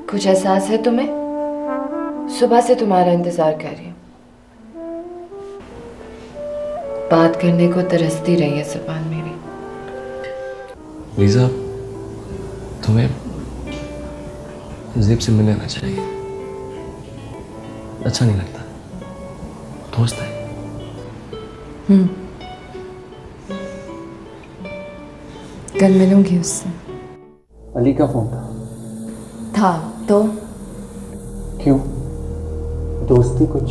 कुछ एहसास है तुम्हें? सुबह से तुम्हारा इंतजार कर रही हूँ। बात करने को तरसती रही है जुबान मेरी। लीजा, तुम्हें ज़ेब से मिल लेना चाहिए। अच्छा नहीं लगता, दोस्त है। कल मिलूंगी उससे। अली का फोन था तो क्यों? दोस्ती कुछ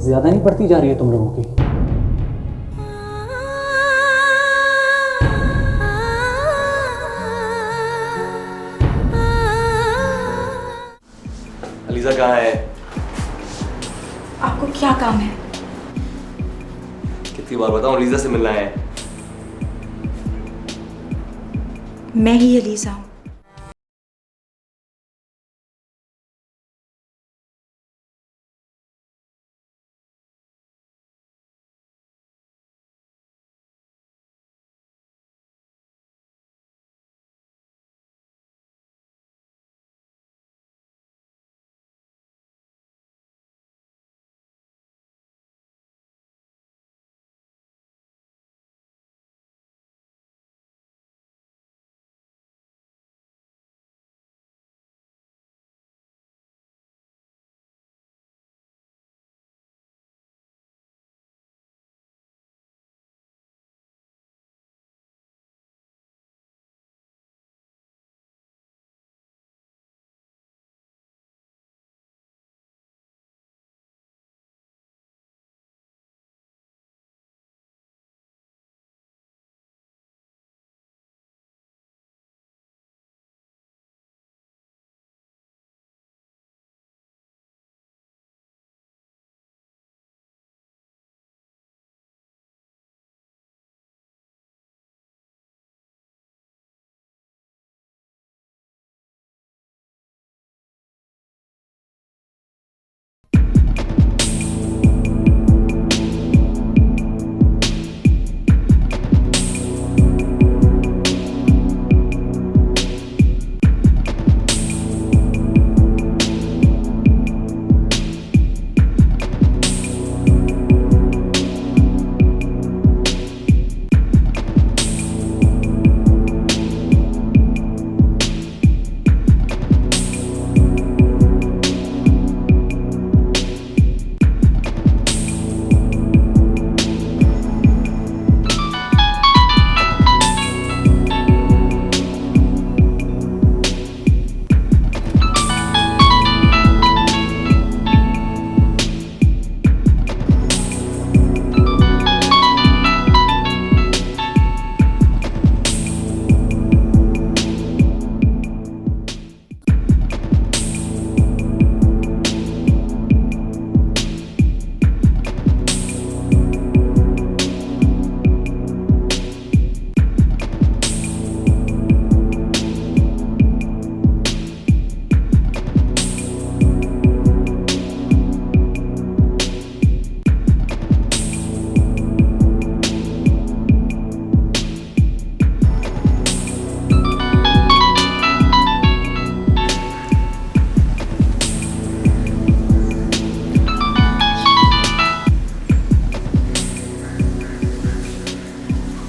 ज्यादा नहीं पड़ती जा रही है तुम लोगों की? अलीजा कहाँ है? आपको क्या काम है? कितनी बार बताऊं, लीजा से मिलना है। मैं ही अलीजा हूँ।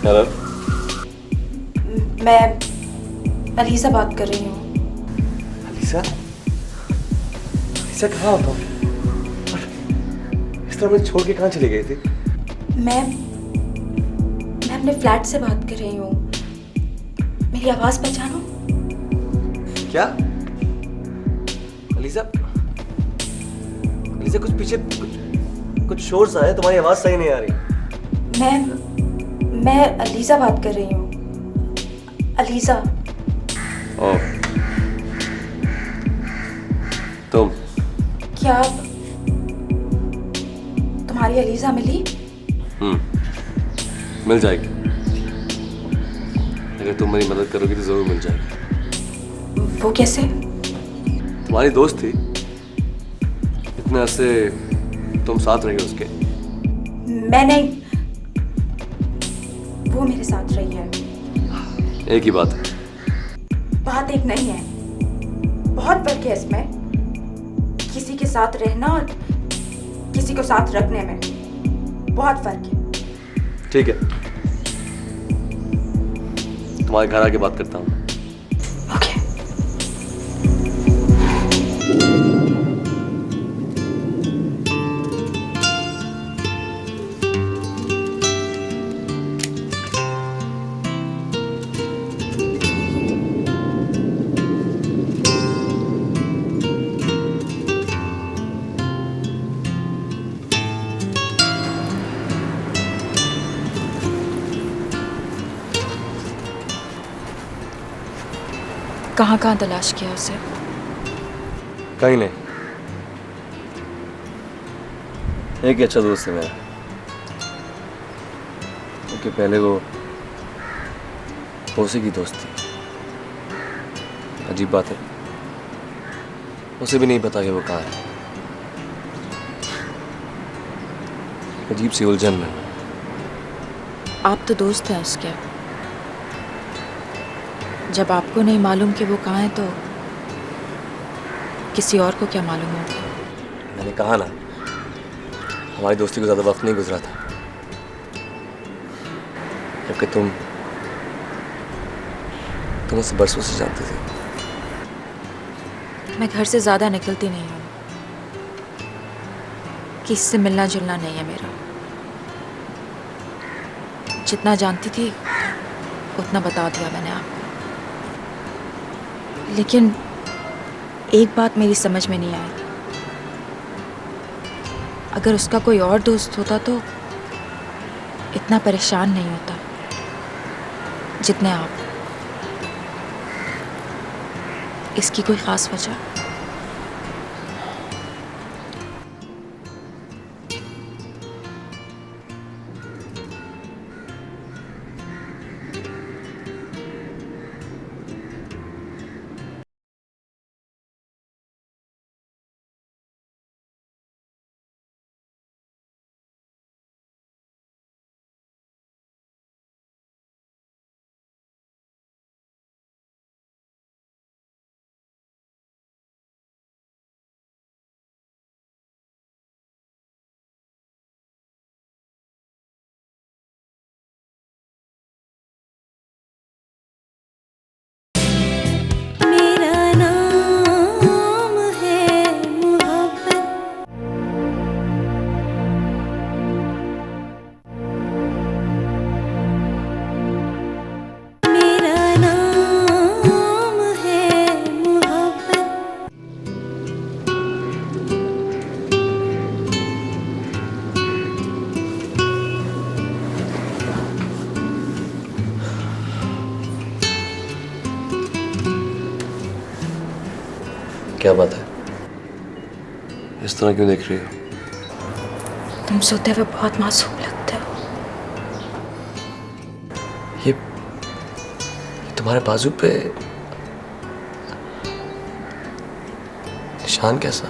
हेलो, मैं अलीजा बात कर रही हूँ। अलीजा? अलीजा कहाँ हो तुम? और इस तरह मुझे छोड़ के कहाँ चले गए थे? मैं अपने फ्लैट से बात कर रही हूँ। मेरी आवाज़ पहचानो? क्या? अलीजा, अलीजा कुछ पीछे कुछ शोर सा है, तुम्हारी आवाज सही नहीं आ रही। मैं अलीज़ा बात कर रही हूँ। अलीज़ा। ओह, तुम? क्या तुम्हारी अलीज़ा मिली? मिल जाएगी। अगर तुम मेरी मदद करोगी तो जरूर मिल जाएगी। वो कैसे? तुम्हारी दोस्त थी, इतने अरसे तुम साथ रही हो उसके। मैं नहीं, वो मेरे साथ रही है। एक ही बात है। बात एक नहीं है, बहुत फर्क है इसमें। किसी के साथ रहना और किसी को साथ रखने में बहुत फर्क है। ठीक है, तुम्हारे घर आके बात करता हूँ। ओके। कहाँ कहाँ तलाश किया उसे? कहीं नहीं। एक ही अच्छा दोस्त है मेरा, क्योंकि पहले वो उसी की दोस्त थी। अजीब बात है, उसे भी नहीं पता कि वो कहाँ है। अजीब सी उलझन में। आप तो दोस्त हैं उसके, जब आपको नहीं मालूम कि वो कहाँ है तो किसी और को क्या मालूम होगा? मैंने कहा ना, हमारी दोस्ती को ज्यादा वक्त नहीं गुजरा था, जबकि तुम उसे बरसों से जानते थे। मैं घर से ज़्यादा निकलती नहीं हूँ, किससे मिलना जुलना नहीं है मेरा। जितना जानती थी उतना बता दिया मैंने आपको। लेकिन एक बात मेरी समझ में नहीं आई, अगर उसका कोई और दोस्त होता तो इतना परेशान नहीं होता जितने आप। इसकी कोई ख़ास वजह? क्या बात है, इस तरह क्यों देख रही हो? तुम सोते हुए बहुत मासूम लगते हो। ये तुम्हारे बाजू पे निशान कैसा?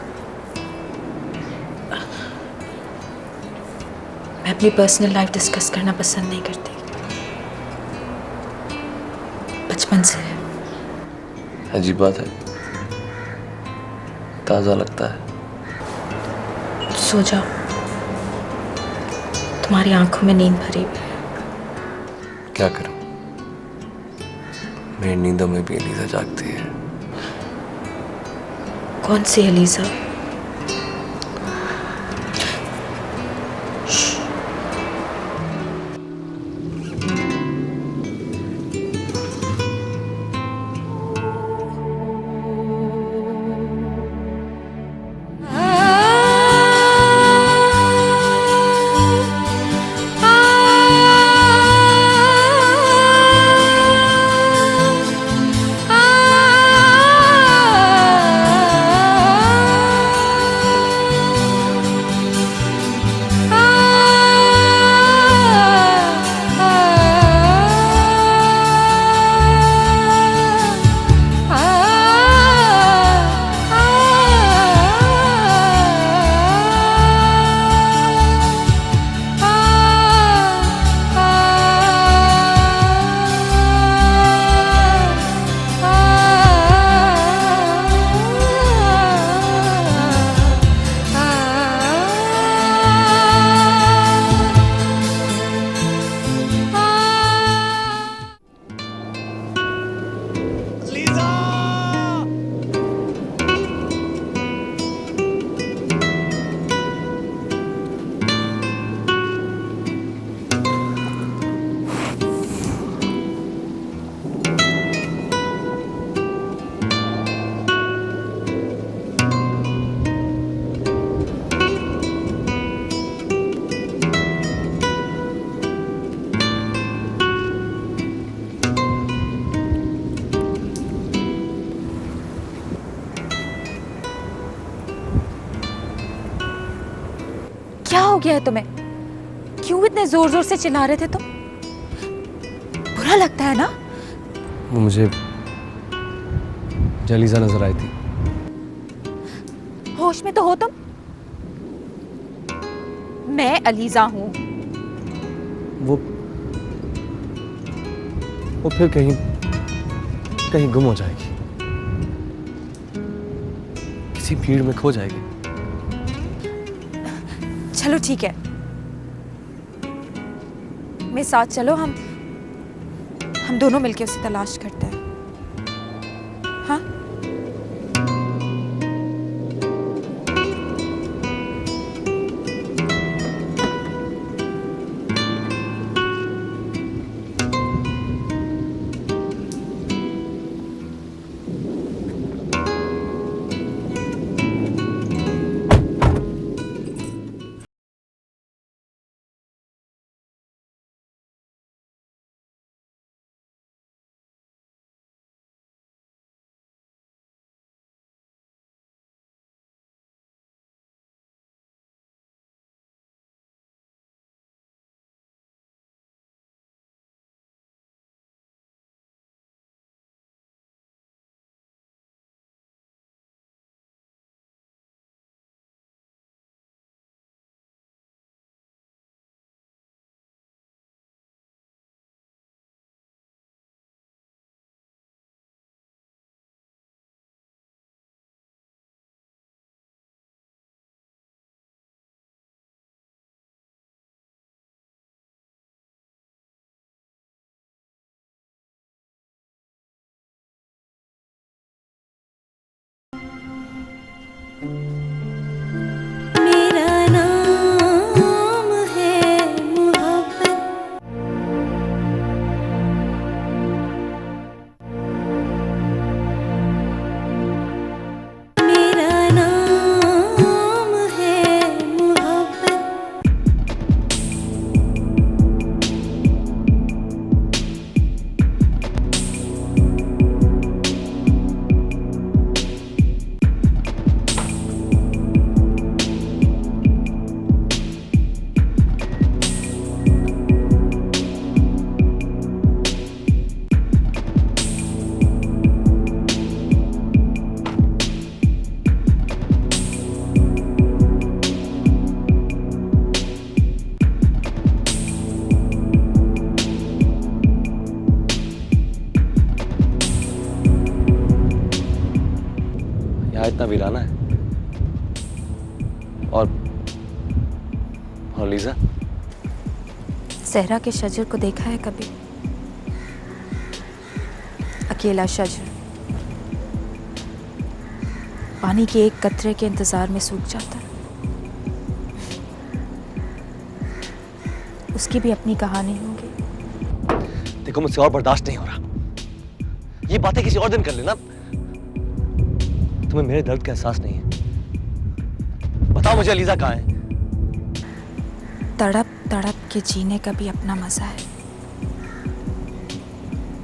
मैं अपनी पर्सनल लाइफ डिस्कस करना पसंद नहीं करती, बचपन से। अजीब बात है, ताज़ा लगता है। सो जाओ, तुम्हारी आंखों में नींद भरी हुई है। क्या करूं, मेरी नींदों में भी एलिज़ा जागती है। कौन सी एलिज़ा? क्या हो गया है तुम्हें? क्यों इतने जोर जोर से चिल्ला रहे थे तुम? बुरा लगता है ना? वो मुझे अलीजा नजर आई थी। होश में तो हो तुम? मैं अलीजा हूं। वो फिर कहीं कहीं गुम हो जाएगी, किसी भीड़ में खो जाएगी। चलो ठीक है, मेरे साथ चलो, हम दोनों मिलके उसे तलाश करते हैं। हाँ? मेरा नाम है मोहब्बत। मेरा नाम है मोहब्बत। यहाँ इतना वीराना है। और लीजा, सहरा के शजर को देखा है कभी? अकेला शजर पानी के एक कतरे के इंतजार में सूख जाता है। उसकी भी अपनी कहानी होगी। देखो मुझसे और बर्दाश्त नहीं हो रहा, ये बातें किसी और दिन कर लेना। तुम्हें मेरे दर्द का एहसास नहीं है। बताओ मुझे अलीजा कहाँ है? तड़प तड़प के जीने का भी अपना मजा है,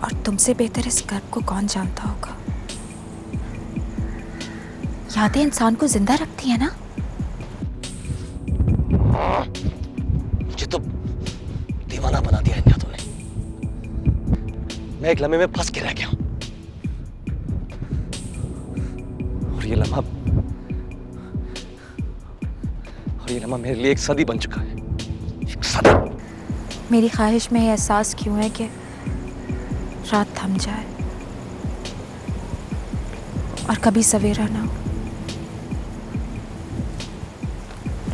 और तुमसे बेहतर इस कर्ब को कौन जानता होगा। यादें इंसान को जिंदा रखती है ना। मुझे तो दीवाना बना दिया इन यादों ने। मैं एक लम्हे में फंस के रह गया हूं, और ये लम्हा मेरे लिए एक सदी बन चुका है। एक सदी। मेरी ख्वाहिश में ये एहसास क्यों है कि रात थम जाए और कभी सवेरा ना हो।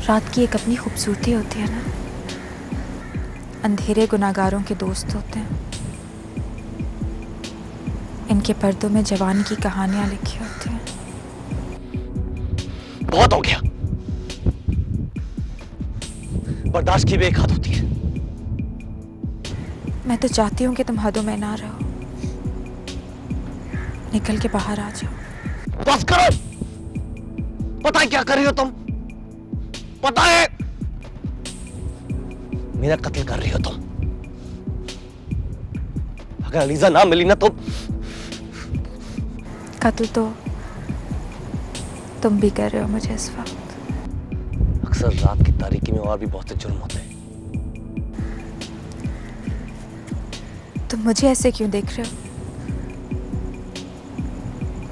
रात की एक अपनी खूबसूरती होती है ना। अंधेरे गुनाहगारों के दोस्त होते हैं। इनके पर्दों में जवानी की कहानियां लिखी होती हैं। बहुत हो गया। बर्दाश्त की भी एक हद होती है। मैं तो चाहती हूँ कि तुम हदों में ना रहो, निकल के बाहर आ जाओ। बस करो। पता है क्या कर रही हो तुम? पता है मेरा कत्ल कर रही हो तुम। अगर अलीजा ना मिली ना तो कत्ल तो तुम भी कर रहे हो मुझे इस वक्त। अक्सर रात की तारीकी में और भी बहुत से जुर्म होते हैं। तुम मुझे ऐसे क्यों देख रहे हो?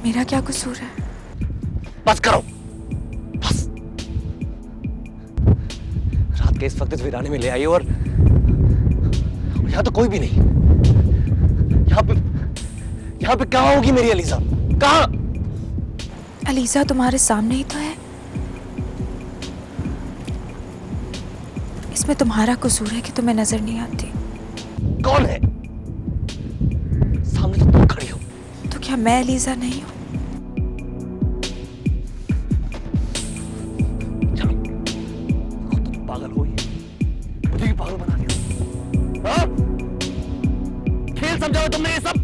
मेरा क्या कसूर है? बस करो, बस। रात के इस वक्त इस वीराने में ले आई और यहाँ तो कोई भी नहीं। यहाँ पे कहाँ होगी मेरी अलीजा? कहाँ? अलीजा तुम्हारे सामने ही तो है। इसमें तुम्हारा कसूर है कि तुम्हें नजर नहीं आती। कौन है? सामने तो तुम खड़ी हो। तो क्या मैं अलीजा नहीं हूँ? चलो, तुम पागल हो ही, मुझे भी पागल बना दिया। हाँ? खेल समझा तुमने ये सब?